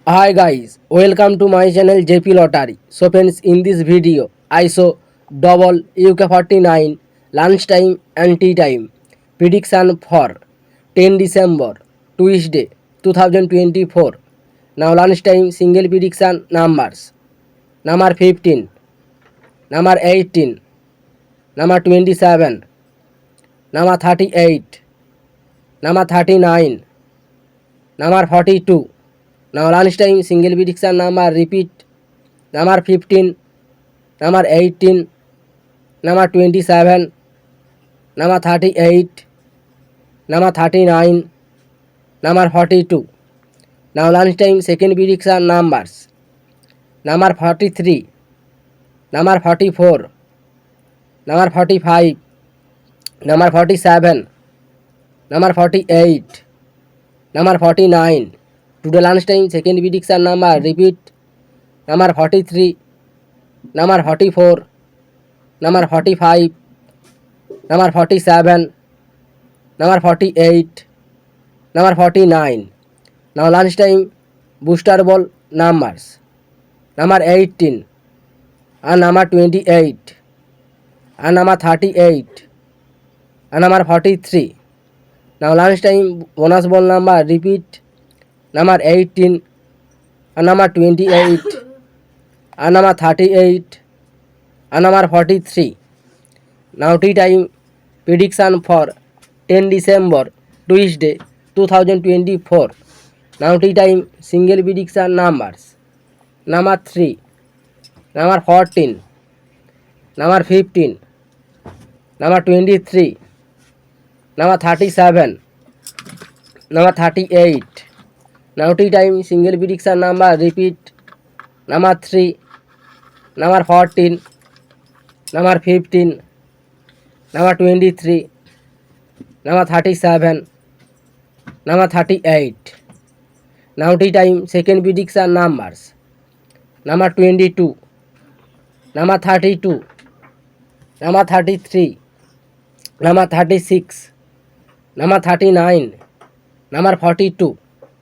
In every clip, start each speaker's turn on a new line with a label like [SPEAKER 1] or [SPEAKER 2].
[SPEAKER 1] Hi guys, welcome to my channel JP Lottery. So friends, in this video, I show double UK49 lunchtime and tea time prediction for 10 December Tuesday 2024. Now lunchtime single prediction numbers. Number 15, number 18, number 27, number 38, number 39, number 42. Now lunchtime single prediction number repeat. Number 15, number 18, number 27, number 38, number 39, number 42. Now lunchtime second prediction numbers. Number 43, number 44, number 45, number 47, number 48, number 49. Today lunchtime second prediction number repeat. Number 43, number 44, number 45, number 47, number 48, number 49. Now lunchtime booster ball numbers. Number 18 and number 28 and number 38 and number 43. Now lunchtime bonus ball number repeat. Number 18 and number 28 and number 38 and number 43. Now tea time prediction for 10 December Tuesday 2024. Now tea time single prediction numbers. Number 3, number 14, number 15, number 23, number 37, number 38. Now tea time single prediction number repeat. Number 3, number 14, number 15, number 23, number 37, number 38. Now tea time second prediction numbers. Number 22, number 32, number 33, number 36, number 39, number 42.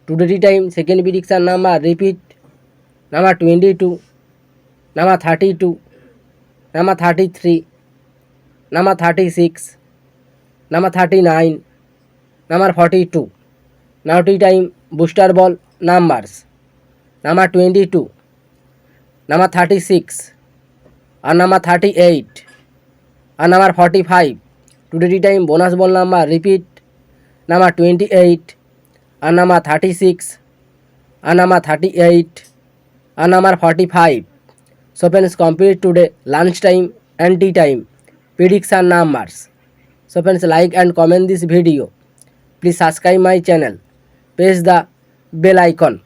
[SPEAKER 1] Today tea time second prediction number repeat. Number 22, number 32, number 33, number 36, number 39, number 42. Now tea time booster ball numbers. Number 22, number 36, and number 38, and number 45. Today tea time bonus ball number repeat. Number 28, and number 36, and number 38, and number 45. So friends, complete today lunchtime and tea time prediction numbers. So friends, like and comment this video. Please subscribe my channel. Press the bell icon.